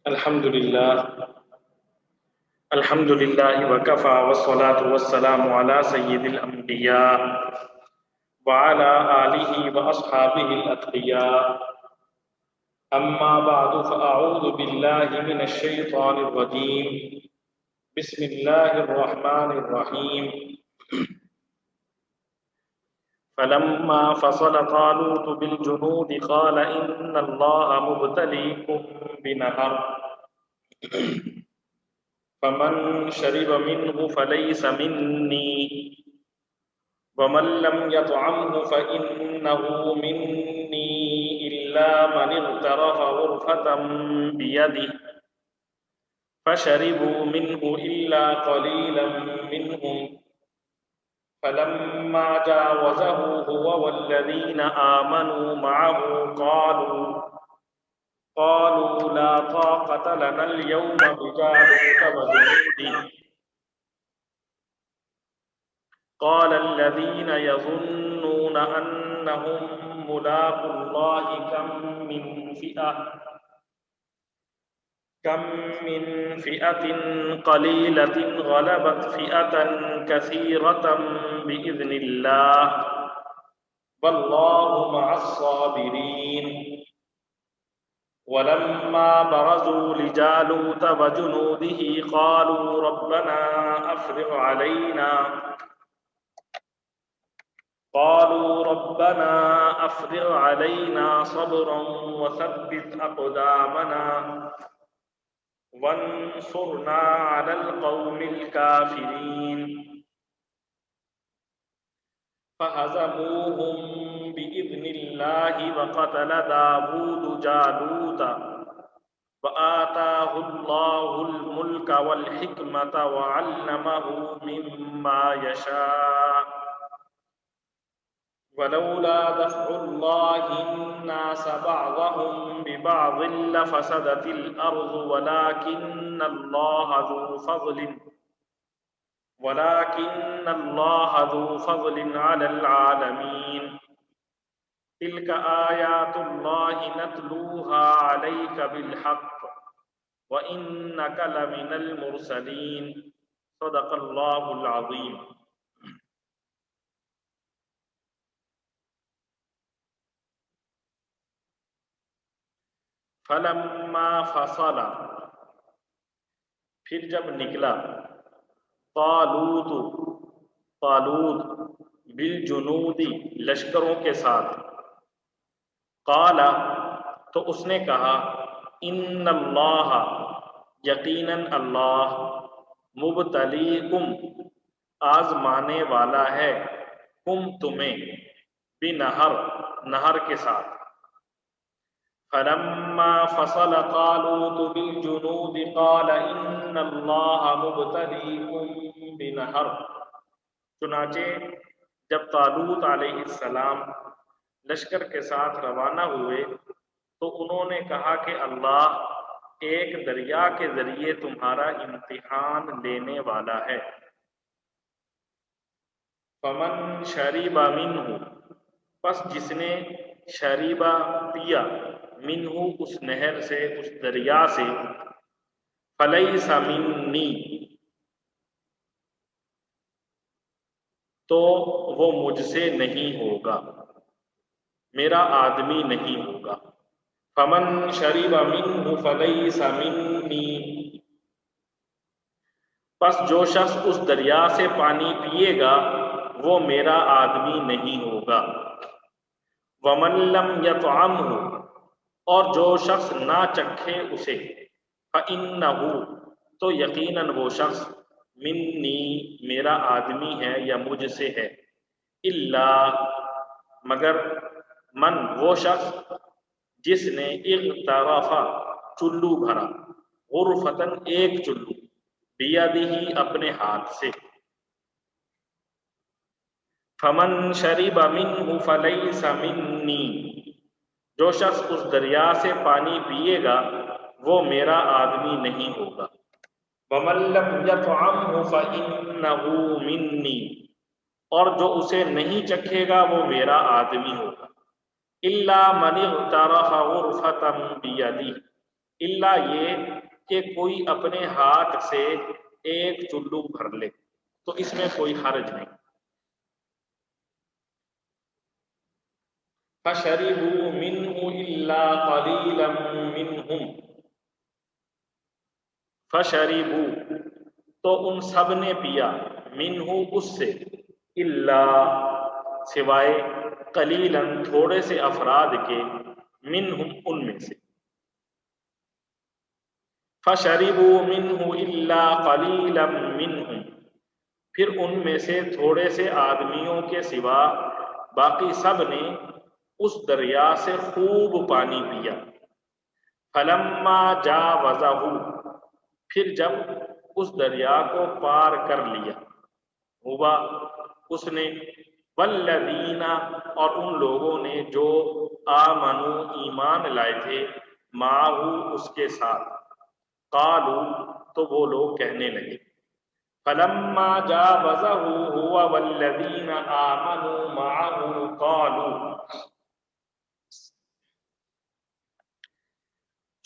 الحمد لله الحمد لله وكفى والصلاة والسلام على سيد الأنبياء وعلى آله وأصحابه الأتقياء. أما بعد فأعوذ بالله من الشيطان الرجيم. بسم الله الرحمن الرحيم. فلما فصل طالوت بالجنود قال إن الله مبتليكم بنهر فمن شرب منه فليس مني ومن لم يطعمه فإنه مني إلا من اغترف غرفة بيده فشربوا منه إلا قليلا منهم فلما جاوزه هو والذين آمنوا معه قالوا لا طاقة لنا اليوم بجالوت وجنوده قال الذين يظنون أنهم ملاقو الله كم من فئة قليلة غلبت فئة كثيرة بإذن الله والله مع الصابرين. ولما برزوا لجالوت وجنوده قالوا ربنا أفرغ علينا صبرا وثبت أقدامنا وانصرنا على القوم الكافرين. فهزموهم بإذن الله وقتل داود جالوت وآتاه الله الملك والحكمة وعلمه مما يشاء ولولا دفع الله الناس بعضهم ببعض لفسدت الأرض ولكن الله ذو فضل على العالمين. تلك آيات الله نتلوها عليك بالحق وإنك لمن المرسلين. صدق الله العظيم. فلما فصل پھر جب نکلا طالوت بالجنود لشکروں کے ساتھ قال تو اس نے کہا ان اللہ یقیناً اللہ مبتلیکم آزمانے والا ہے تمہیں نہر کے ساتھ. فلما فصل طالوت بالجنود قال ان اللہ مبتلیکم بنہر چنانچہ جب طالوت علیہ السلام لشکر کے ساتھ روانہ ہوئے تو انہوں نے کہا کہ اللہ ایک دریا کے ذریعے تمہارا امتحان لینے والا ہے. فمن شرب منہ پس جس نے شریبہ پیا منہ اس نہر سے اس دریا سے فلیس منی تو وہ مجھ سے نہیں ہوگا میرا آدمی نہیں ہوگا. فمن شرب منہ فلیس منی پس جو شخص اس دریا سے پانی پیے گا وہ میرا آدمی نہیں ہوگا. ومن لم یطعمہ اور جو شخص نہ چکھے اسے فإنہ تو یقیناً وہ شخص منی میرا آدمی ہے یا مجھ سے ہے. الا مگر من وہ شخص جس نے اغترف چلو بھرا غرفتن ایک چلو بیدہ اپنے ہاتھ سے. فمن شرب منہ فلیس منی جو شخص اس دریا سے پانی پیے گا وہ میرا آدمی نہیں ہوگا. ومن لم یطعمہ فإنہ منی اور جو اسے نہیں چکھے گا وہ میرا آدمی ہوگا. الا من اغترف غرفة بیدہ الا یہ کہ کوئی اپنے ہاتھ سے ایک چلو بھر لے تو اس میں کوئی حرج نہیں. فشربوا منه الا قليلا منهم فشربوا تو ان سب نے پیا منہ اس سے الا سوائے قلیلا تھوڑے سے افراد کے منہم ان میں سے فشربوا منہ الا قلیلا منہم پھر ان میں سے تھوڑے سے آدمیوں کے سوا باقی سب نے اس دریا سے خوب پانی پیا. فلما جاوزہ پھر جب اس دریا کو پار کر لیا ہوا اس نے والذین اور ان لوگوں نے جو آمنو ایمان لائے تھے معہو اس کے ساتھ قالو تو وہ لوگ کہنے لگے فلما جاوزہ ہوا والذین آمنو معہو قالو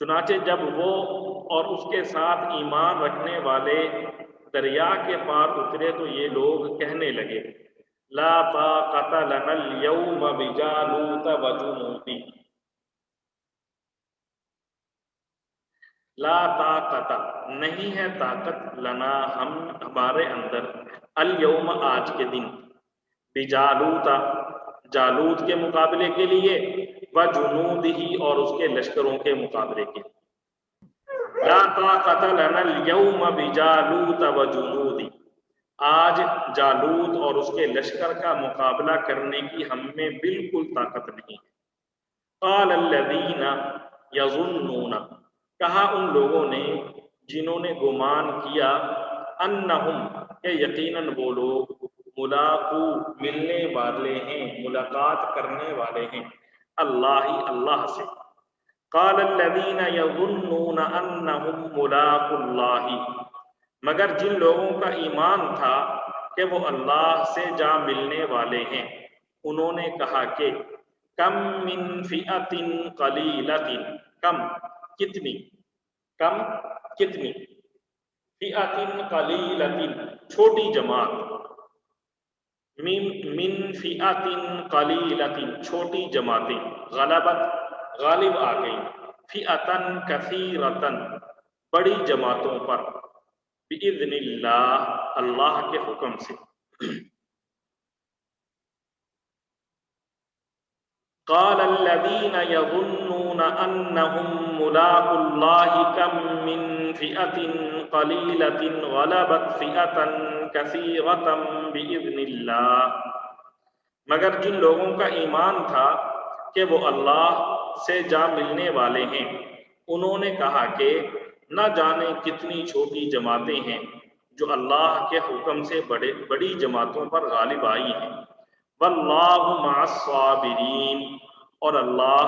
چنانچہ جب وہ اور اس کے ساتھ ایمان رکھنے والے دریا کے پار اترے تو یہ لوگ کہنے لگے لا طاقت لنا اليوم بجالوت وجنود لا طاقت نہیں ہے طاقت لنا ہمارے اندر الیوم آج کے دن بجالوت جالوت کے مقابلے کے لیے وجنود ہی اور اس کے لشکروں کے مقابلے کے لا طاقت لنا اليوم بجالوت وجنود آج جالوت اور اس کے لشکر کا مقابلہ کرنے کی ہم میں بالکل طاقت نہیں. قال الذین یظنون کہا ان لوگوں نے جنہوں نے گمان کیا انہم کہ یقیناً وہ لوگ ملاقو ملنے والے ہیں ملاقات کرنے والے ہیں اللہ سے. قال الذین یظنون انہم ملاقو اللہ مگر جن لوگوں کا ایمان تھا کہ وہ اللہ سے جا ملنے والے ہیں انہوں نے کہا کہ کم من فئۃ قلیلۃ کم کتنی فئۃ قلیلۃ چھوٹی جماعت من فئۃ قلیلۃ چھوٹی جماعتیں غلبت غالب آ گئی فئۃ کثیرۃ بڑی جماعتوں پر بإذن اللہ اللہ کے حکم سے. قال الذين يظنون أنهم ملاقو الله كم من فئة قليلة غلبت فئة كثيرة بإذن الله مگر جن لوگوں کا ایمان تھا کہ وہ اللہ سے جا ملنے والے ہیں انہوں نے کہا کہ نہ جانے کتنی چھوٹی جماعتیں ہیں جو اللہ کے حکم سے بڑی جماعتوں پر غالب آئی ہیں. واللہ مع الصابرین اور اللہ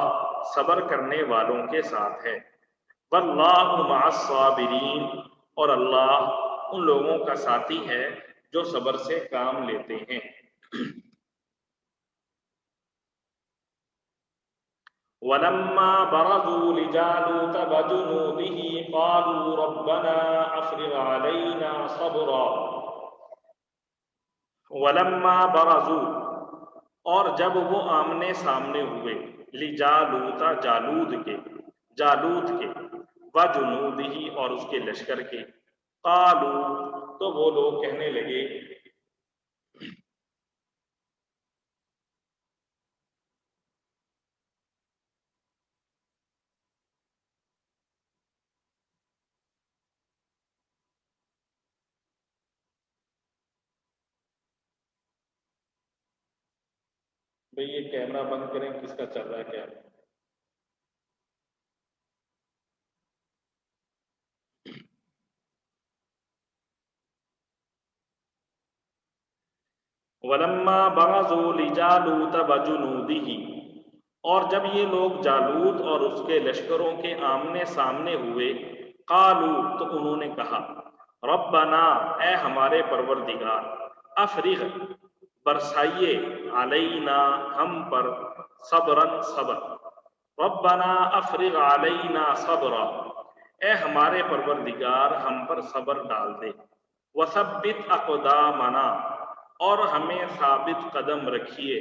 صبر کرنے والوں کے ساتھ ہے. واللہ مع الصابرین اور اللہ ان لوگوں کا ساتھی ہے جو صبر سے کام لیتے ہیں. وَلَمَّا بَرَزُوا لِجَالُوتَ وَجُنُودِهِ قَالُوا رَبَّنَا أَفْرِغْ عَلَيْنَا صَبْرًا. وَلَمَّا بَرَزُوا اور جب وہ آمنے سامنے ہوئے لِجَالُوتَ جالوت کے وَجُنُودِهِ اور اس کے لشکر کے قَالُوا تو وہ لوگ کہنے لگے بھئی یہ کیمرہ بند کریں کس کا چل رہا ہے کیا وَلَمَّا بَرَزُوا لِجَالُوتَ وَجُنُودِهِ اور جب یہ لوگ جالوت اور اس کے لشکروں کے آمنے سامنے ہوئے قالوا تو انہوں نے کہا ربنا اے ہمارے پروردگار افرغ برسائیے علینا ہم پر صبرا صبر ربنا افرغ علینا صبرا اے ہمارے پروردگار ہم پر صبر ڈال دے، وثبت اقدامنا اور ہمیں ثابت قدم رکھیے،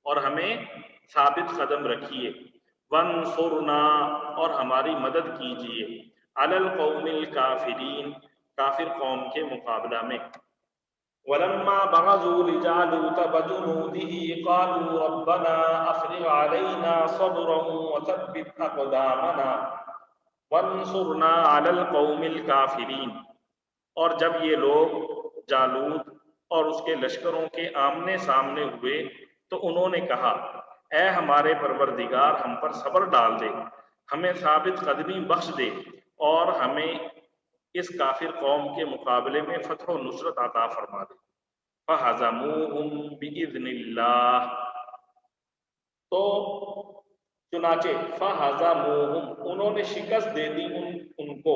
اور ہمیں ثابت قدم رکھیے، وانصرنا اور ہماری مدد کیجیے، علی القوم الکافرین کافر قوم کے مقابلہ میں۔ ولما برزوا لجالوت بجنوده قالوا ربنا افرغ علينا صبرا وثبت اقدامنا وانصرنا علی القوم الکافرین، اور جب یہ لوگ جالوت اور اس کے لشکروں کے آمنے سامنے ہوئے تو انہوں نے کہا، اے ہمارے پروردگار ہم پر صبر ڈال دے، ہمیں ثابت قدمی بخش دے، اور ہمیں اس کافر قوم کے مقابلے میں فتح و نصرت عطا فرما دے۔ فَهَزَمُوهُمْ بِإِذْنِ اللَّهِ، تو چنانچہ فَهَزَمُوهُمْ انہوں نے شکست دے دی ان کو،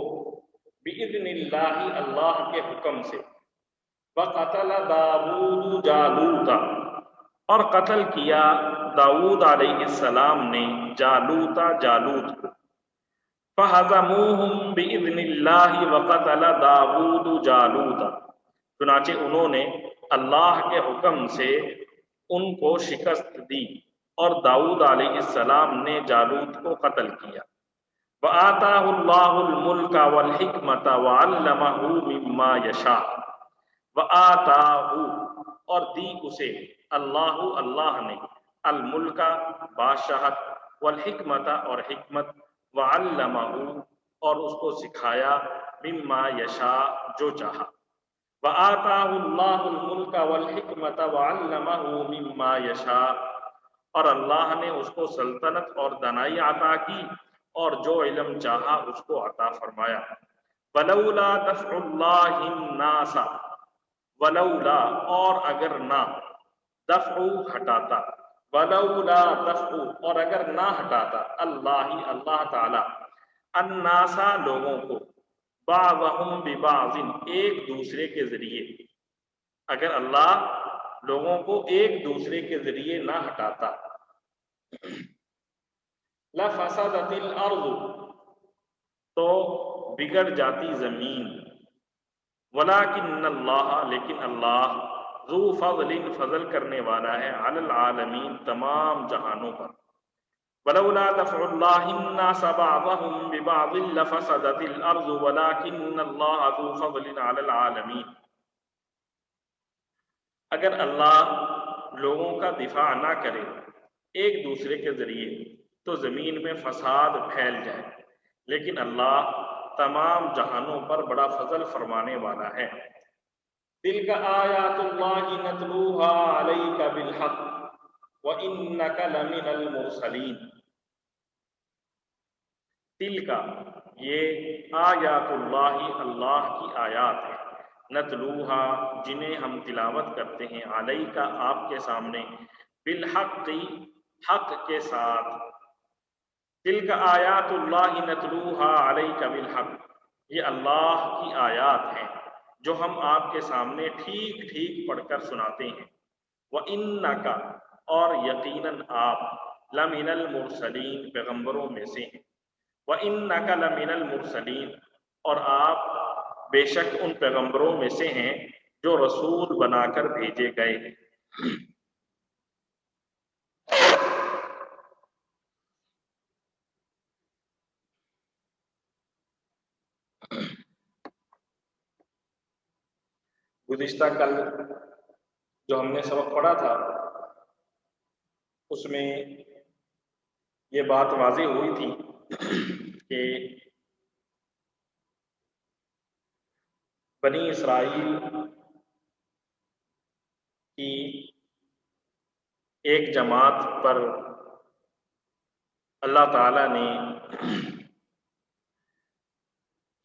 بِإِذْنِ اللَّهِ اللہ کے حکم سے، وَقَتَلَ دَاوُودُ جَالُوتَ اور قتل کیا داؤد علیہ السلام نے جالوت کو، فَهَزَمُوهُمْ بِإِذْنِ اللَّهِ وَقَتَلَ دَاوُودُ جَالُوتَ، چنانچہ انہوں نے اللہ کے حکم سے ان کو شکست دی، اور داؤد علیہ السلام نے جالوت کو قتل کیا۔ وَآتَاهُ اللَّهُ الْمُلْكَ وَالْحِكْمَةَ وَعَلَّمَهُ مِمَّا يَشَاءُ، وَآتَاهُ اور دی اسے اللہ نے، الملک بادشاہت، والحکمت اور حکمت، وعلمہ اور اس کو سکھایا، مما یشاء جو چاہا، وآتاہ اللہ الملک والحکمت وعلمہ مما یشاء اور اللہ نے اس کو سلطنت اور دانائی عطا کی، اور جو علم چاہا اس کو عطا فرمایا۔ ولولا دفع اللہ الناس، ولولا اور اگر نہ، دفع ہٹاتا، ولولا دفع اور اگر نہ ہٹاتا، اللہ تعالی، الناس لوگوں کو، بعضهم ببعض ایک دوسرے کے ذریعے، اگر اللہ لوگوں کو ایک دوسرے کے ذریعے نہ ہٹاتا، لفسدت الارض تو بگڑ جاتی زمین، ولکن اللہ لیکن اللہ، ذو فضل فضل کرنے والا ہے، علی العالمین تمام جہانوں پر۔ ولولا دفع اللہ الناس بعضهم ببعض لفسدت الارض ولکن اللہ ذو فضل علی العالمین، اگر اللہ لوگوں کا دفاع نہ کرے ایک دوسرے کے ذریعے تو زمین میں فساد پھیل جائے، لیکن اللہ تمام جہانوں پر بڑا فضل فرمانے والا ہے۔ تلک آیات اللہ نتلوها علیک بالحق وانک لمن المرسلین، تلک یہ آیات اللہ اللہ کی آیات ہیں، نتلوہا جنہیں ہم تلاوت کرتے ہیں، علیک آپ کے سامنے، بالحق حق کے ساتھ، تلک آیات اللہ نتلوہا علیک بالحق یہ اللہ کی آیات ہیں جو ہم آپ کے سامنے ٹھیک ٹھیک پڑھ کر سناتے ہیں۔ وَإِنَّكَ اور یقیناً آپ، لَمِنَ الْمُرْسَلِينَ پیغمبروں میں سے ہیں، وَإِنَّكَ لَمِنَ الْمُرْسَلِينَ اور آپ بے شک ان پیغمبروں میں سے ہیں جو رسول بنا کر بھیجے گئے ہیں۔ گزشتہ کل جو ہم نے سبق پڑھا تھا اس میں یہ بات واضح ہوئی تھی کہ بنی اسرائیل کی ایک جماعت پر اللہ تعالی نے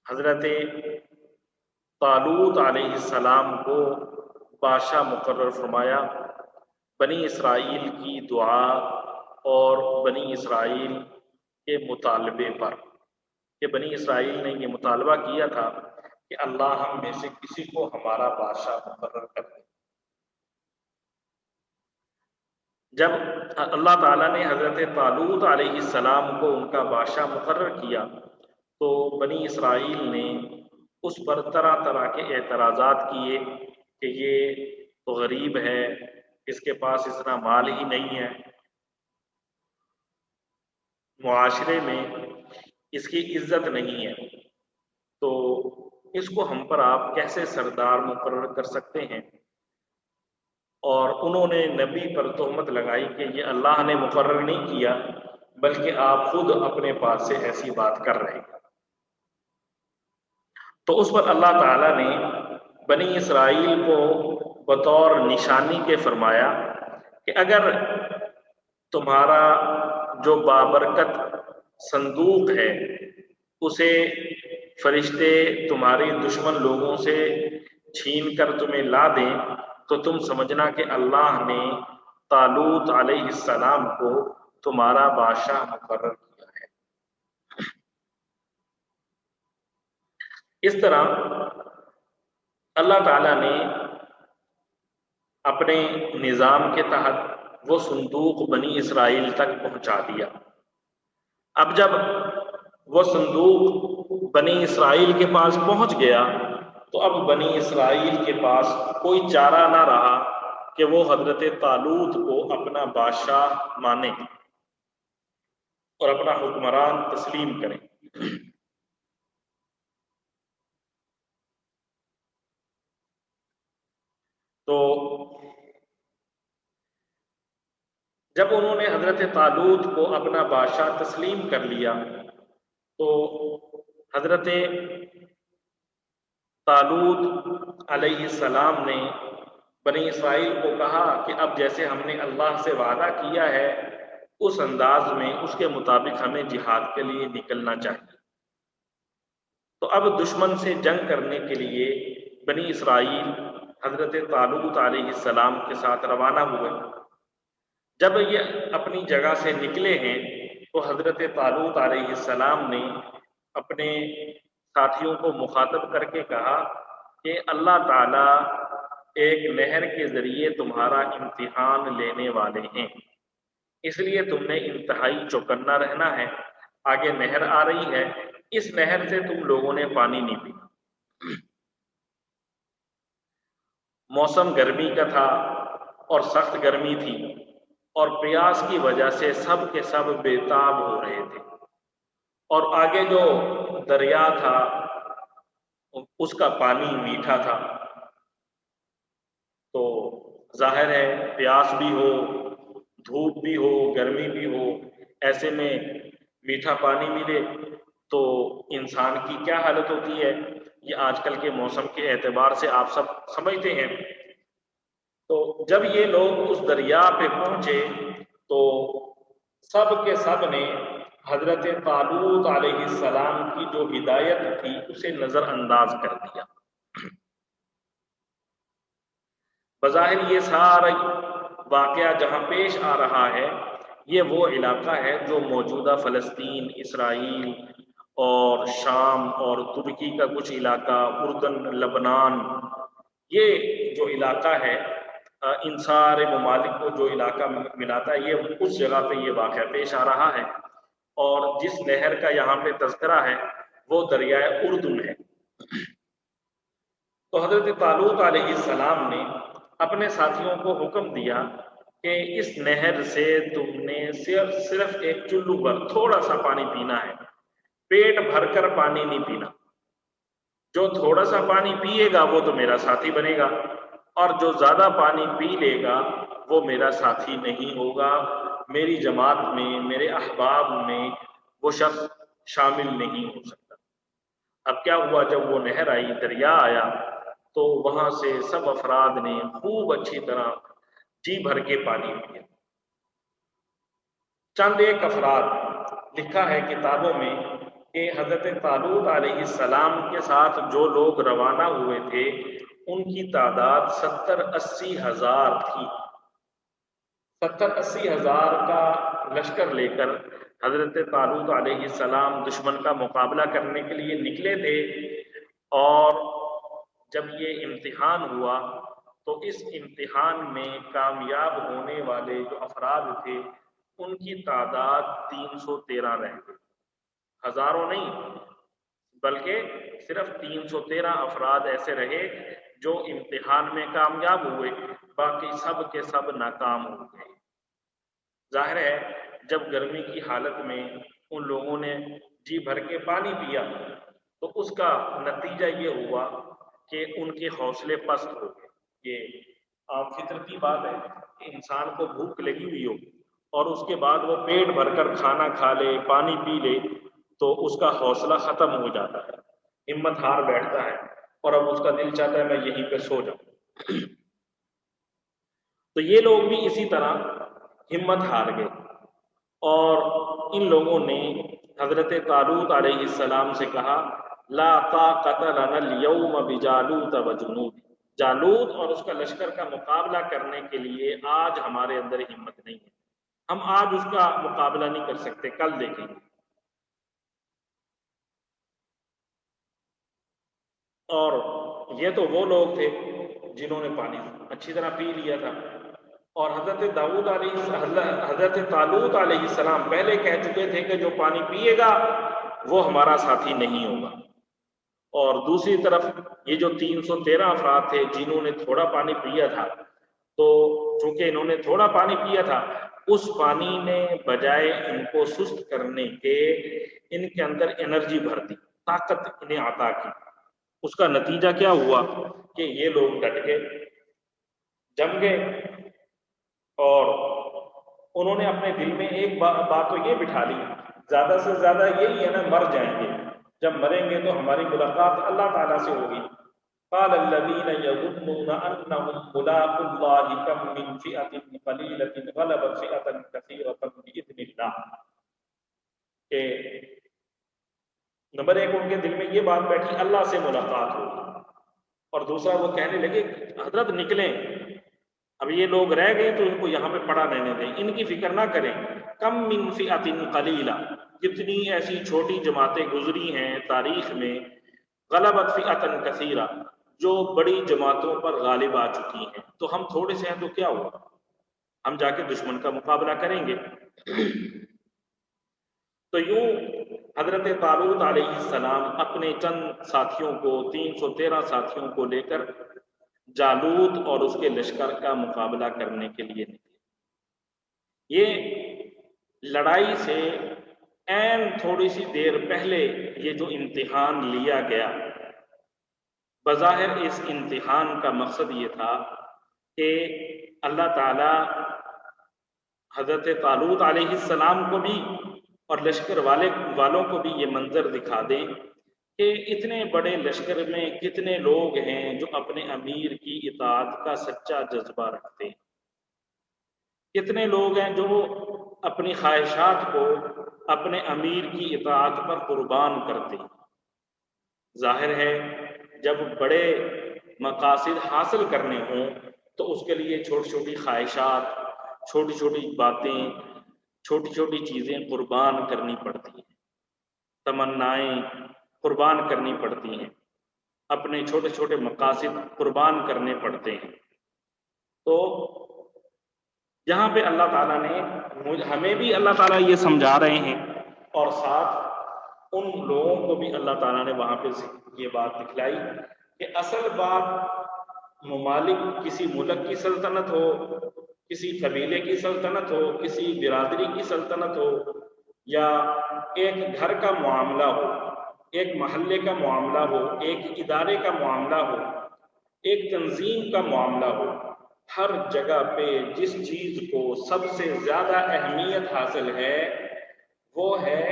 حضرت طالوت علیہ السلام کو بادشاہ مقرر فرمایا، بنی اسرائیل کی دعا اور بنی اسرائیل کے مطالبے پر، کہ بنی اسرائیل نے یہ مطالبہ کیا تھا کہ اللہ ہم میں سے کسی کو ہمارا بادشاہ مقرر کر دے۔ جب اللہ تعالیٰ نے حضرت طالوت علیہ السلام کو ان کا بادشاہ مقرر کیا تو بنی اسرائیل نے اس پر طرح طرح کے اعتراضات کیے کہ یہ تو غریب ہے، اس کے پاس اتنا مال ہی نہیں ہے، معاشرے میں اس کی عزت نہیں ہے، تو اس کو ہم پر آپ کیسے سردار مقرر کر سکتے ہیں؟ اور انہوں نے نبی پر تہمت لگائی کہ یہ اللہ نے مقرر نہیں کیا بلکہ آپ خود اپنے پاس سے ایسی بات کر رہے ہیں۔ تو اس پر اللہ تعالیٰ نے بنی اسرائیل کو بطور نشانی کے فرمایا کہ اگر تمہارا جو بابرکت صندوق ہے اسے فرشتے تمہاری دشمن لوگوں سے چھین کر تمہیں لا دیں تو تم سمجھنا کہ اللہ نے طالوت علیہ السلام کو تمہارا بادشاہ مقرر کیا ہے۔ اس طرح اللہ تعالیٰ نے اپنے نظام کے تحت وہ صندوق بنی اسرائیل تک پہنچا دیا۔ اب جب وہ صندوق بنی اسرائیل کے پاس پہنچ گیا تو اب بنی اسرائیل کے پاس کوئی چارہ نہ رہا کہ وہ حضرت طالوت کو اپنا بادشاہ مانے اور اپنا حکمران تسلیم کریں۔ تو جب انہوں نے حضرت طالوت کو اپنا بادشاہ تسلیم کر لیا تو حضرت طالوت علیہ السلام نے بنی اسرائیل کو کہا کہ اب جیسے ہم نے اللہ سے وعدہ کیا ہے اس انداز میں اس کے مطابق ہمیں جہاد کے لیے نکلنا چاہیے۔ تو اب دشمن سے جنگ کرنے کے لیے بنی اسرائیل حضرت طالوت علیہ السلام کے ساتھ روانہ ہوئے۔ جب یہ اپنی جگہ سے نکلے ہیں تو حضرت طالوت علیہ السلام نے اپنے ساتھیوں کو مخاطب کر کے کہا کہ اللہ تعالیٰ ایک نہر کے ذریعے تمہارا امتحان لینے والے ہیں، اس لیے تم نے انتہائی چوکنا رہنا ہے۔ آگے نہر آ رہی ہے، اس نہر سے تم لوگوں نے پانی نہیں پینا۔ موسم گرمی کا تھا اور سخت گرمی تھی اور پیاس کی وجہ سے سب کے سب بے-تاب ہو رہے تھے، اور آگے جو دریا تھا اس کا پانی میٹھا تھا، تو ظاہر ہے پیاس بھی ہو، دھوپ بھی ہو، گرمی بھی ہو، ایسے میں میٹھا پانی ملے تو انسان کی کیا حالت ہوتی ہے، یہ آج کل کے موسم کے اعتبار سے آپ سب سمجھتے ہیں۔ تو جب یہ لوگ اس دریا پہ پہنچے تو سب کے سب نے حضرت طالوت علیہ السلام کی جو ہدایت تھی اسے نظر انداز کر دیا۔ بظاہر یہ سارا واقعہ جہاں پیش آ رہا ہے یہ وہ علاقہ ہے جو موجودہ فلسطین، اسرائیل اور شام اور ترکی کا کچھ علاقہ، اردن، لبنان، یہ جو علاقہ ہے ان سارے ممالک کو جو علاقہ ملاتا ہے یہ اس جگہ پہ یہ واقعہ پیش آ رہا ہے، اور جس نہر کا یہاں پہ تذکرہ ہے وہ دریائے اردن ہے۔ تو حضرت طالوت علیہ السلام نے اپنے ساتھیوں کو حکم دیا کہ اس نہر سے تم نے صرف ایک چلو بھر تھوڑا سا پانی پینا ہے، پیٹ بھر کر پانی نہیں پینا۔ جو تھوڑا سا پانی پیے گا وہ تو میرا ساتھی بنے گا، اور جو زیادہ پانی پی لے گا وہ میرا ساتھی نہیں ہوگا، میری جماعت میں، میرے احباب میں وہ شخص شامل نہیں ہو سکتا۔ اب کیا ہوا، جب وہ نہر آئی، دریا آیا، تو وہاں سے سب افراد نے خوب اچھی طرح جی بھر کے پانی پیا۔ چند ایک افراد لکھا ہے کتابوں میں کہ حضرت طالوت علیہ السلام کے ساتھ جو لوگ روانہ ہوئے تھے ان کی تعداد 70-80 ہزار تھی۔ 70-80 ہزار کا لشکر لے کر حضرت طالوت علیہ السلام دشمن کا مقابلہ کرنے کے لیے نکلے تھے، اور جب یہ امتحان ہوا تو اس امتحان میں کامیاب ہونے والے جو افراد تھے ان کی تعداد 313 رہ گئی، ہزاروں نہیں، بلکہ صرف 313 افراد ایسے رہے جو امتحان میں کامیاب ہوئے، باقی سب کے سب ناکام ہو گئے۔ ظاہر ہے جب گرمی کی حالت میں ان لوگوں نے جی بھر کے پانی پیا تو اس کا نتیجہ یہ ہوا کہ ان کے حوصلے پست ہو گئے۔ یہ عام فطرتی بات ہے کہ انسان کو بھوک لگی ہوئی ہو اور اس کے بعد وہ پیٹ بھر کر کھانا کھا لے، پانی پی لے، تو اس کا حوصلہ ختم ہو جاتا ہے، ہمت ہار بیٹھتا ہے اور اب اس کا دل چاہتا ہے میں یہیں پہ سو جاؤں۔ تو یہ لوگ بھی اسی طرح ہمت ہار گئے اور ان لوگوں نے حضرت طالوت علیہ السلام سے کہا لا طاقت لنا اليوم بجالوت وجنود، جالوت اور اس کا لشکر کا مقابلہ کرنے کے لیے آج ہمارے اندر ہمت نہیں ہے، ہم آج اس کا مقابلہ نہیں کر سکتے، کل دیکھیں گے۔ اور یہ تو وہ لوگ تھے جنہوں نے پانی اچھی طرح پی لیا تھا، اور حضرت طالوت علیہ السلام پہلے کہہ چکے تھے کہ جو پانی پیے گا وہ ہمارا ساتھی نہیں ہوگا۔ اور دوسری طرف یہ جو 313 افراد تھے جنہوں نے تھوڑا پانی پیا تھا، تو چونکہ انہوں نے تھوڑا پانی پیا تھا، اس پانی نے بجائے ان کو سست کرنے کے ان کے اندر انرجی بھر دی، طاقت انہیں عطا کی۔ اس کا نتیجہ کیا ہوا کہ یہ لوگ ڈٹ گئے، جم گئے، اور انہوں نے اپنے دل میں ایک بات تو یہ بٹھا لی زیادہ سے زیادہ یہی ہے نا، مر جائیں گے، جب مریں گے تو ہماری ملاقات اللہ تعالیٰ سے ہوگی۔ قال الذين يظنون انهم ملاقو الله كم من فئة قليلة غلبت فئة كثيرة بإذن الله، کہ نمبر ایک ان کے دل میں یہ بات بیٹھی اللہ سے ملاقات ہوگی، اور دوسرا وہ کہنے لگے حضرت نکلیں، اب یہ لوگ رہ گئے تو ان کو یہاں پہ پڑا رہنے دیں، ان کی فکر نہ کریں۔ کم من فئۃ قلیلہ، کتنی ایسی چھوٹی جماعتیں گزری ہیں تاریخ میں، غلبت فئۃ کثیرہ، جو بڑی جماعتوں پر غالب آ چکی ہیں، تو ہم تھوڑے سے ہیں تو کیا ہوا، ہم جا کے دشمن کا مقابلہ کریں گے۔ تو یوں حضرت طالوت علیہ السلام اپنے چند ساتھیوں کو 313 ساتھیوں کو لے کر جالوت اور اس کے لشکر کا مقابلہ کرنے کے لیے نکلے۔ یہ لڑائی سے عین تھوڑی سی دیر پہلے یہ جو امتحان لیا گیا، بظاہر اس امتحان کا مقصد یہ تھا کہ اللہ تعالی حضرت طالوت علیہ السلام کو بھی اور لشکر والوں کو بھی یہ منظر دکھا دیں کہ اتنے بڑے لشکر میں کتنے لوگ ہیں جو اپنے امیر کی اطاعت کا سچا جذبہ رکھتے ہیں، کتنے لوگ ہیں جو اپنی خواہشات کو اپنے امیر کی اطاعت پر قربان کرتے ہیں۔ ظاہر ہے جب بڑے مقاصد حاصل کرنے ہوں تو اس کے لیے چھوٹی چھوٹی خواہشات، چھوٹی چھوٹی باتیں، چھوٹی چھوٹی چیزیں قربان کرنی پڑتی ہیں، تمنائیں قربان کرنی پڑتی ہیں، اپنے چھوٹے چھوٹے مقاصد قربان کرنے پڑتے ہیں۔ تو یہاں پہ اللہ تعالیٰ نے ہمیں بھی اللہ تعالیٰ یہ سمجھا رہے ہیں، اور ساتھ ان لوگوں کو بھی اللہ تعالیٰ نے وہاں پہ یہ بات دکھلائی کہ اصل بات ممالک، کسی ملک کی سلطنت ہو، کسی قبیلے کی سلطنت ہو، کسی برادری کی سلطنت ہو، یا ایک گھر کا معاملہ ہو، ایک محلے کا معاملہ ہو، ایک ادارے کا معاملہ ہو، ایک تنظیم کا معاملہ ہو، ہر جگہ پہ جس چیز کو سب سے زیادہ اہمیت حاصل ہے وہ ہے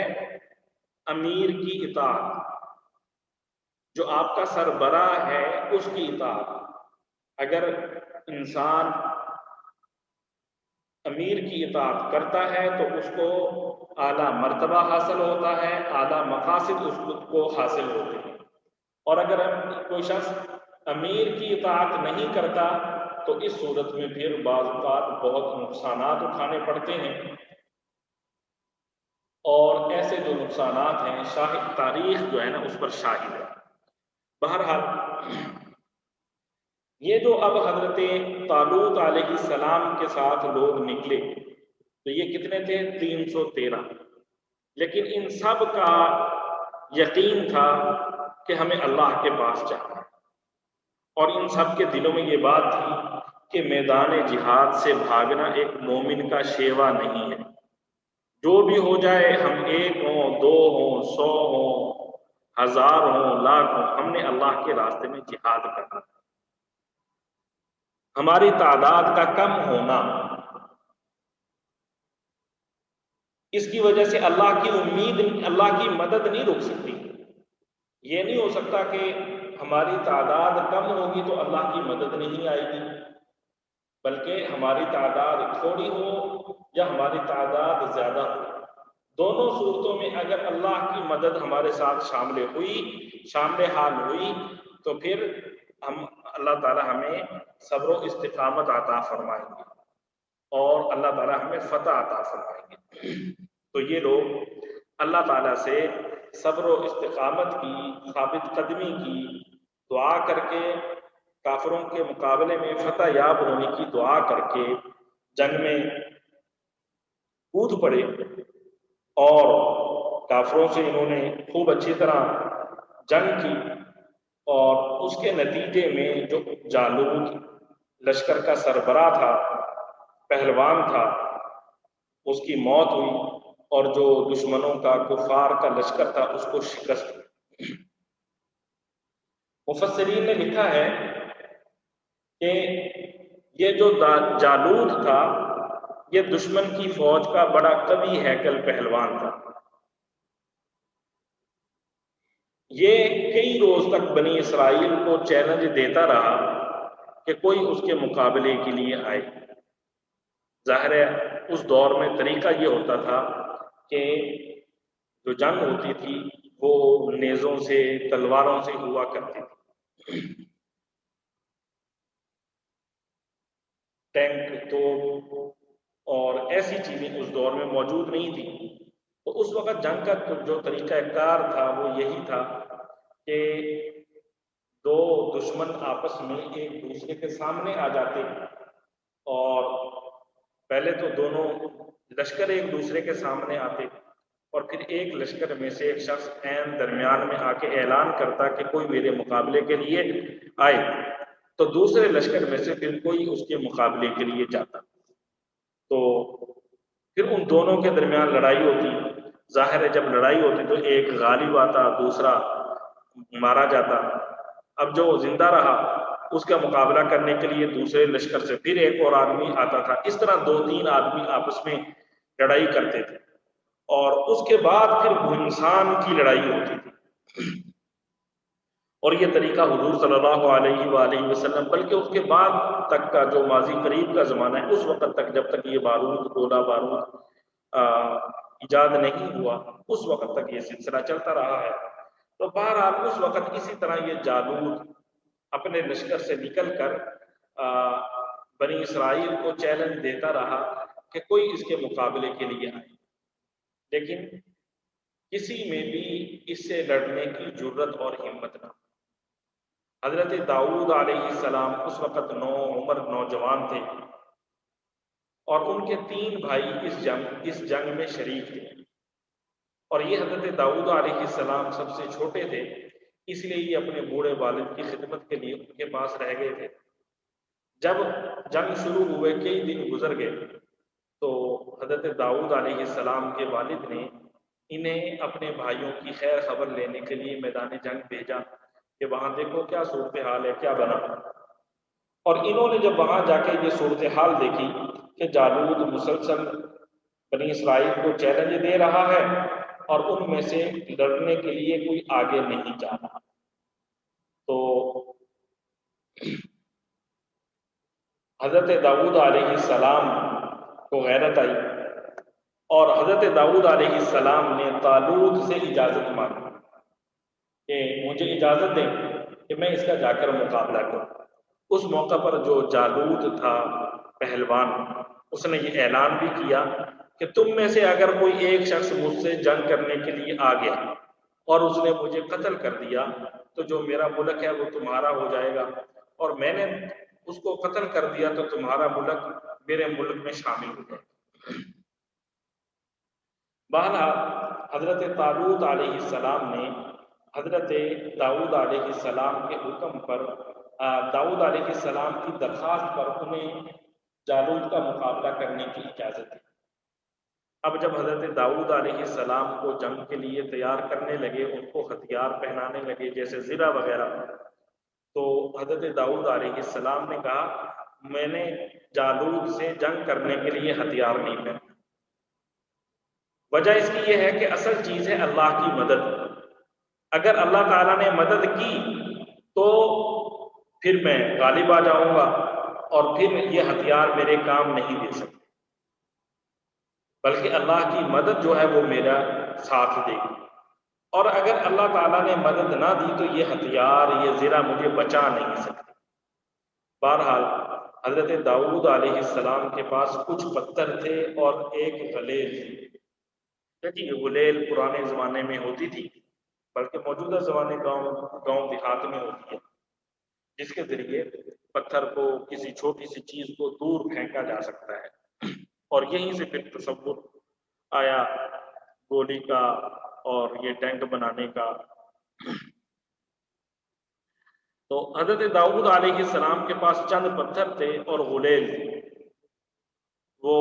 امیر کی اطاعت، جو آپ کا سربراہ ہے اس کی اطاعت۔ اگر انسان امیر کی اطاعت کرتا ہے تو اس کو اعلیٰ مرتبہ حاصل ہوتا ہے، اعلیٰ مقاصد اس کو حاصل ہوتے ہیں، اور اگر کوئی شخص امیر کی اطاعت نہیں کرتا تو اس صورت میں پھر بعض اوقات بہت نقصانات اٹھانے پڑتے ہیں، اور ایسے جو نقصانات ہیں شاہد تاریخ جو ہے نا اس پر شاہد ہے۔ بہرحال یہ جو اب حضرت طالوت علیہ السلام کے ساتھ لوگ نکلے تو یہ کتنے تھے؟ 313، لیکن ان سب کا یقین تھا کہ ہمیں اللہ کے پاس جانا ہے، اور ان سب کے دلوں میں یہ بات تھی کہ میدان جہاد سے بھاگنا ایک مومن کا شیوا نہیں ہے۔ جو بھی ہو جائے، ہم ایک ہوں، دو ہوں، 100 ہوں، 1000 ہوں، لاکھ ہوں، ہم نے اللہ کے راستے میں جہاد کرنا۔ ہماری تعداد کا کم ہونا، اس کی وجہ سے اللہ کی امید، اللہ کی مدد نہیں رک سکتی۔ یہ نہیں ہو سکتا کہ ہماری تعداد کم ہوگی تو اللہ کی مدد نہیں آئے گی، بلکہ ہماری تعداد تھوڑی ہو یا ہماری تعداد زیادہ ہو، دونوں صورتوں میں اگر اللہ کی مدد ہمارے ساتھ شامل حال ہوئی تو پھر ہم اللہ تعالی ہمیں صبر و استقامت عطا فرمائیں گے اور اللہ تعالی ہمیں فتح عطا فرمائیں گے۔ تو یہ لوگ اللہ تعالیٰ سے صبر و استقامت کی، ثابت قدمی کی دعا کر کے، کافروں کے مقابلے میں فتح یاب ہونے کی دعا کر کے جنگ میں کود پڑے، اور کافروں سے انہوں نے خوب اچھی طرح جنگ کی، اور اس کے نتیجے میں جو جالوت لشکر کا سربراہ تھا، پہلوان تھا، اس کی موت ہوئی، اور جو دشمنوں کا، کفار کا لشکر تھا، اس کو شکست ہوئی۔ مفسرین نے لکھا ہے کہ یہ جو جالوت تھا، یہ دشمن کی فوج کا بڑا قوی ہیکل پہلوان تھا۔ یہ کئی روز تک بنی اسرائیل کو چیلنج دیتا رہا کہ کوئی اس کے مقابلے کے لیے آئے۔ ظاہر ہے اس دور میں طریقہ یہ ہوتا تھا کہ جو جنگ ہوتی تھی وہ نیزوں سے، تلواروں سے ہوا کرتی تھی۔ ٹینک، توپ اور ایسی چیزیں اس دور میں موجود نہیں تھی، تو اس وقت جنگ کا جو طریقہ کار تھا وہ یہی تھا کہ دو دشمن آپس میں ایک دوسرے کے سامنے آ جاتے، اور پہلے تو دونوں لشکر ایک دوسرے کے سامنے آتے، اور پھر ایک لشکر میں سے ایک شخص عین درمیان میں آ کے اعلان کرتا کہ کوئی میرے مقابلے کے لیے آئے، تو دوسرے لشکر میں سے پھر کوئی اس کے مقابلے کے لیے جاتا، تو پھر ان دونوں کے درمیان لڑائی ہوتی۔ ظاہر ہے جب لڑائی ہوتی تو ایک غالب آتا، دوسرا مارا جاتا۔ اب جو زندہ رہا اس کا مقابلہ کرنے کے لیے دوسرے لشکر سے پھر ایک اور آدمی آتا تھا۔ اس طرح 2-3 آدمی آپس میں لڑائی کرتے تھے، اور اس کے بعد پھر انسان کی لڑائی ہوتی تھی۔ اور یہ طریقہ حضور صلی اللہ علیہ وآلہ وسلم، بلکہ اس کے بعد تک کا جو ماضی قریب کا زمانہ ہے، اس وقت تک جب تک یہ بارود، گولہ بارود ایجاد نہیں ہوا، اس وقت تک یہ سلسلہ چلتا رہا ہے۔ تو بہرحال اس وقت اسی طرح یہ جالوت اپنے لشکر سے نکل کر بنی اسرائیل کو چیلنج دیتا رہا کہ کوئی اس کے مقابلے کے لیے آئے، لیکن کسی میں بھی اس سے لڑنے کی جرت اور ہمت نہ۔ حضرت داؤد علیہ السلام اس وقت عمر نوجوان تھے، اور ان کے 3 بھائی اس جنگ میں شریک تھے، اور یہ حضرت داؤد علیہ السلام سب سے چھوٹے تھے، اس لیے یہ اپنے بوڑھے والد کی خدمت کے لیے ان کے پاس رہ گئے تھے۔ جب جنگ شروع ہوئے، کئی دن گزر گئے، تو حضرت داؤد علیہ السلام کے والد نے انہیں اپنے بھائیوں کی خیر خبر لینے کے لیے میدان جنگ بھیجا کہ وہاں دیکھو کیا صورتحال ہے، کیا بنا۔ اور انہوں نے جب وہاں جا کے یہ صورتحال دیکھی کہ جالوت مسلسل بنی اسرائیل کو چیلنج دے رہا ہے، اور ان میں سے لڑنے کے لیے کوئی آگے نہیں جا رہا، تو حضرت داؤد علیہ السلام کو غیرت آئی، اور حضرت داؤد علیہ السلام نے طالوت سے اجازت مانگی کہ مجھے اجازت دیں کہ میں اس کا جا کر مقابلہ کروں۔ اس موقع پر جو جالوت تھا پہلوان، اس نے یہ اعلان بھی کیا کہ تم میں سے اگر کوئی ایک شخص مجھ سے جنگ کرنے کے لیے آ گیا اور اس نے مجھے قتل کر دیا تو جو میرا ملک ہے وہ تمہارا ہو جائے گا، اور میں نے اس کو قتل کر دیا تو تمہارا ملک میرے ملک میں شامل ہو جائے گا۔ بہرحال حضرت طالوت علیہ السلام نے حضرت داؤد علیہ السلام کے حکم پر داؤد علیہ السلام کی درخواست پر انہیں جالوت کا مقابلہ کرنے کی اجازت دی۔ اب جب حضرت داؤد علیہ السلام کو جنگ کے لیے تیار کرنے لگے، ان کو ہتھیار پہنانے لگے جیسے زرہ وغیرہ، تو حضرت داؤد علیہ السلام نے کہا میں نے جالوت سے جنگ کرنے کے لیے ہتھیار نہیں پہنا۔ وجہ اس کی یہ ہے کہ اصل چیز ہے اللہ کی مدد۔ اگر اللہ تعالیٰ نے مدد کی تو پھر میں غالب آ جاؤں گا، اور پھر یہ ہتھیار میرے کام نہیں دے سکتے، بلکہ اللہ کی مدد جو ہے وہ میرا ساتھ دے گی۔ اور اگر اللہ تعالیٰ نے مدد نہ دی تو یہ ہتھیار، یہ زرہ مجھے بچا نہیں سکتے۔ بہرحال حضرت داؤد علیہ السلام کے پاس کچھ پتھر تھے اور ایک غلیل تھی۔ جی غلیل پرانے زمانے میں ہوتی تھی، بلکہ موجودہ زمانے گاؤں دیہات میں ہوتی ہے، جس کے ذریعے پتھر کو، کسی چھوٹی سی چیز کو دور پھینکا جا سکتا ہے، اور یہیں سے پھر تصور آیا گولی کا اور یہ ٹینک بنانے کا۔ تو حضرت داؤد علیہ السلام کے پاس چند پتھر تھے اور غلیل تھے۔ وہ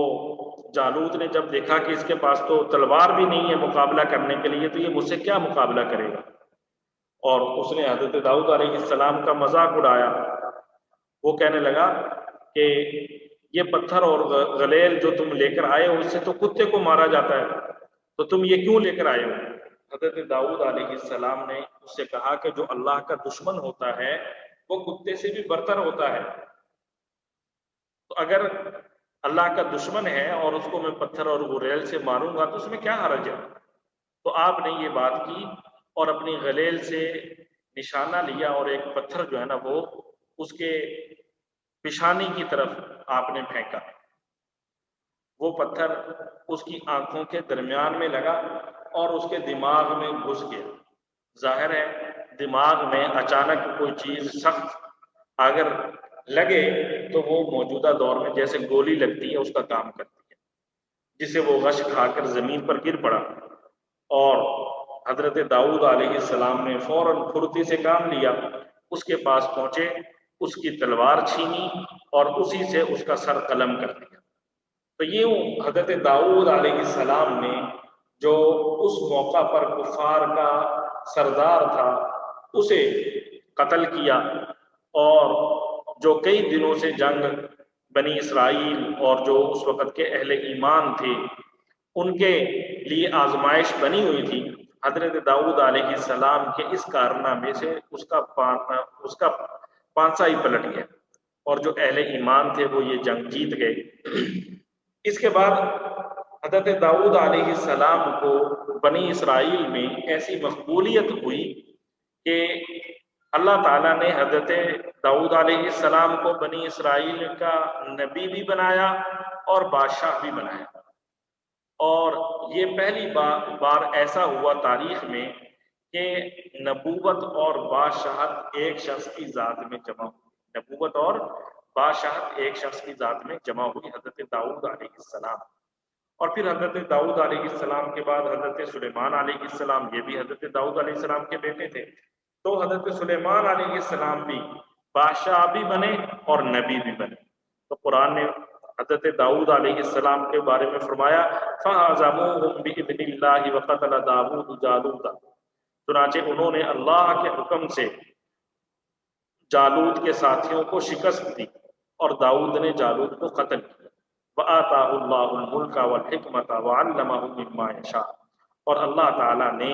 جالوت نے جب دیکھا کہ اس کے پاس تو تلوار بھی نہیں ہے مقابلہ کرنے کے لیے، تو یہ مجھ سے کیا مقابلہ کرے گا، اور اس نے حضرت داؤد علیہ السلام کا مذاق اڑایا۔ وہ کہنے لگا کہ یہ پتھر اور غلیل جو تم لے کر آئے ہو، اس سے تو کتے کو مارا جاتا ہے، تو تم یہ کیوں لے کر آئے ہو؟ حضرت داؤد علیہ السلام نے اس سے کہا کہ جو اللہ کا دشمن ہوتا ہے وہ کتے سے بھی برتر ہوتا ہے، تو اگر اللہ کا دشمن ہے اور اس کو میں پتھر اور غلیل سے ماروں گا تو اس میں کیا حرج ہے؟ تو آپ نے یہ بات کی اور اپنی غلیل سے نشانہ لیا، اور ایک پتھر جو ہے نا وہ اس کے پیشانی کی طرف آپ نے پھینکا۔ وہ پتھر اس کی آنکھوں کے درمیان میں لگا اور اس کے دماغ میں گھس گیا۔ ظاہر ہے دماغ میں اچانک کوئی چیز سخت اگر لگے تو وہ موجودہ دور میں جیسے گولی لگتی ہے اس کا کام کرتی ہے، جسے وہ غش کھا کر زمین پر گر پڑا، اور حضرت داؤد علیہ السلام نے فوراً پھرتی سے کام لیا، اس کے پاس پہنچے، اس کی تلوار چھینی اور اسی سے اس کا سر قلم کر دیا۔ تو یہ حضرت داؤد علیہ السلام نے جو اس موقع پر کفار کا سردار تھا اسے قتل کیا، اور جو کئی دنوں سے جنگ بنی اسرائیل اور جو اس وقت کے اہل ایمان تھے ان کے لیے آزمائش بنی ہوئی تھی، حضرت داؤد علیہ السلام کے اس کارنامے سے اس کا پانسا ہی پلٹ گیا، اور جو اہل ایمان تھے وہ یہ جنگ جیت گئے۔ اس کے بعد حضرت داؤد علیہ السلام کو بنی اسرائیل میں ایسی مقبولیت ہوئی کہ اللہ تعالیٰ نے حضرت داؤد علیہ السلام کو بنی اسرائیل کا نبی بھی بنایا اور بادشاہ بھی بنایا، اور یہ پہلی بار ایسا ہوا تاریخ میں کہ نبوت اور بادشاہت ایک شخص کی ذات میں جمع ہوئی، نبوت اور بادشاہت ایک شخص کی ذات میں جمع ہوئی، حضرت داؤد علیہ السلام۔ اور پھر حضرت داؤد علیہ السلام کے بعد حضرت سلیمان علیہ السلام، یہ بھی حضرت داؤد علیہ السلام کے بیٹے تھے، تو حضرت سلیمان علیہ السلام بھی بادشاہ بھی بنے اور نبی بھی بنے۔ تو قرآن نے حضرت داؤد علیہ السلام کے بارے میں فرمایا فَهَزَمُوهُمْ بِإِذْنِ اللَّهِ وَقَتَلَ دَاوُودُ جَالُوتَ، چنانچہ انہوں نے اللہ کے حکم سے جالوت کے ساتھیوں کو شکست دی، اور داؤد نے جالوت کو قتل کیا۔ وَآتَاهُ اللَّهُ الْمُلْكَ وَالْحِكْمَةَ وَعَلَّمَهُ مِمَّا يَشَاءُ، اور اللہ تعالیٰ نے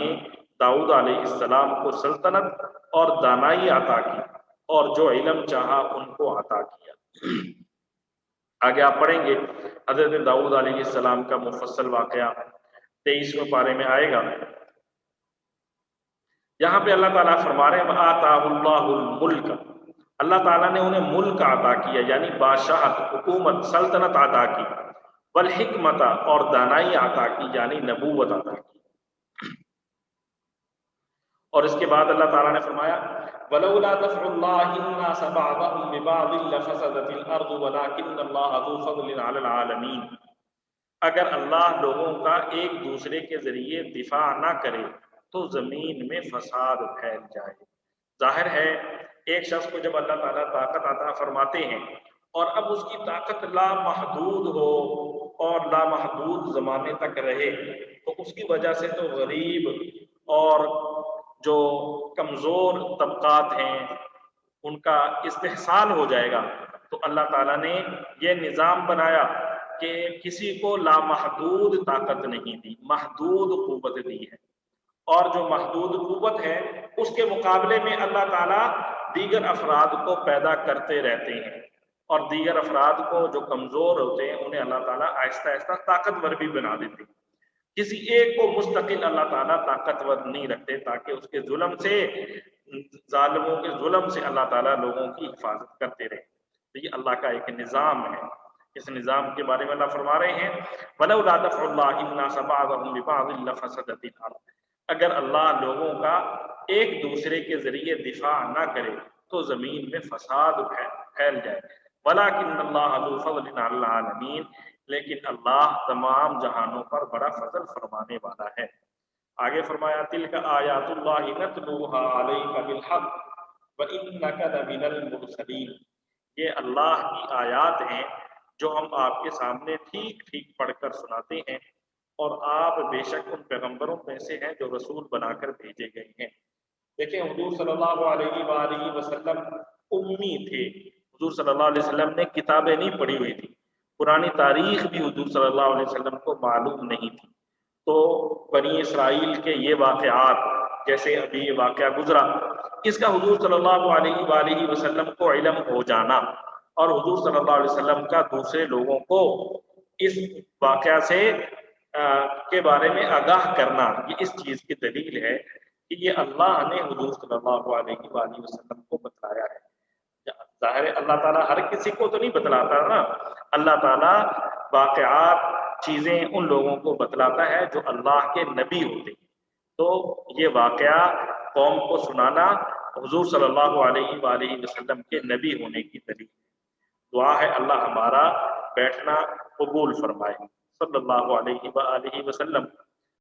داؤد علیہ السلام کو سلطنت اور دانائی عطا کی، اور جو علم چاہا ان کو عطا کیا۔ آگے آپ پڑھیں گے حضرت داؤد علیہ السلام کا مفصل واقعہ 23ویں پارے میں آئے گا۔ یہاں پہ اللہ تعالیٰ فرما رہے ہیں وَآتَاهُ اللَّهُ الْمُلْكَ، اللہ تعالیٰ نے انہیں ملک عطا کیا، یعنی بادشاہت، حکومت، سلطنت عطا کی، والحکمت، اور دانائی عطا کی، یعنی نبوت عطا کی۔ اور اس کے بعد اللہ تعالیٰ نے فرمایا وَلَوْلَا دَفْعُ اللَّهِ النَّاسَ بَعْضَهُم بِبَعْضٍ لَفَسَدَتِ الْأَرْضُ وَلَٰكِنَّ اللَّهَ ذُو فَضْلٍ عَلَى الْعَالَمِينَ۔ اگر اللہ لوگوں کا ایک دوسرے کے ذریعے دفاع نہ کرے تو زمین میں فساد پھیل جائے۔ ظاہر ہے ایک شخص کو جب اللہ تعالیٰ طاقت عطا فرماتے ہیں اور اب اس کی طاقت لامحدود ہو اور لامحدود زمانے تک رہے تو اس کی وجہ سے تو غریب اور جو کمزور طبقات ہیں ان کا استحصال ہو جائے گا۔ تو اللہ تعالیٰ نے یہ نظام بنایا کہ کسی کو لامحدود طاقت نہیں دی، محدود قوت دی ہے، اور جو محدود قوت ہے اس کے مقابلے میں اللہ تعالیٰ دیگر افراد کو پیدا کرتے رہتے ہیں، اور دیگر افراد کو جو کمزور ہوتے ہیں انہیں اللہ تعالیٰ آہستہ آہستہ طاقتور بھی بنا دیتے ہیں۔ کسی ایک کو مستقل اللہ تعالیٰ طاقتور نہیں رکھتے تاکہ اس کے ظلم سے، ظالموں کے ظلم سے اللہ تعالیٰ لوگوں کی حفاظت کرتے رہے۔ تو یہ اللہ کا ایک نظام ہے۔ اس نظام کے بارے میں اللہ فرما رہے ہیں وَلَوْلَا دَفْعُ اللَّهِ النَّاسَ بَعْضَهُم بِبَعْضٍ لَفَسَدَتِ الْأَرْضُ، اگر اللہ لوگوں کا ایک دوسرے کے ذریعے دفاع نہ کرے تو زمین میں فساد پھیل جائے۔ وَلَكِنَّ اللَّهَ ذُو فَضْلٍ عَلَى الْعَالَمِينَ، لیکن اللہ تمام جہانوں پر بڑا فضل فرمانے والا ہے۔ آگے فرمایا تِلْكَ آیَاتُ اللَّهِ نَتْلُوهَا عَلَيْكَ بِالْحَقِّ وَإِنَّكَ لَمِنَ الْمُرْسَلِينَ، یہ اللہ کی آیات ہیں جو ہم آپ کے سامنے ٹھیک ٹھیک پڑھ کر سناتے ہیں، اور آپ بے شک ان پیغمبروں میں سے ہیں جو رسول بنا کر بھیجے گئے ہیں۔ دیکھیں حضور صلی اللہ علیہ وآلہ وسلم امی تھے، حضور صلی اللہ علیہ وسلم نے کتابیں نہیں پڑھی ہوئی تھی، پرانی تاریخ بھی حضور صلی اللہ علیہ وسلم کو معلوم نہیں تھی۔ تو بنی اسرائیل کے یہ واقعات، جیسے ابھی یہ واقعہ گزرا، اس کا حضور صلی اللہ علیہ وآلہ وسلم کو علم ہو جانا اور حضور صلی اللہ علیہ وسلم کا دوسرے لوگوں کو اس واقعہ سے کے بارے میں آگاہ کرنا، یہ اس چیز کی دلیل ہے کہ یہ اللہ نے حضور صلی اللہ علیہ وآلہ وسلم کو بتلایا ہے۔ ظاہر ہے اللہ تعالیٰ ہر کسی کو تو نہیں بتلاتا نا، اللہ تعالیٰ واقعات، چیزیں ان لوگوں کو بتلاتا ہے جو اللہ کے نبی ہوتے ہیں۔ تو یہ واقعہ قوم کو سنانا حضور صلی اللہ علیہ وآلہ وسلم کے نبی ہونے کی دلیل۔ دعا ہے اللہ ہمارا بیٹھنا قبول فرمائے۔ صلی اللہ علیہ وآلہ وسلم۔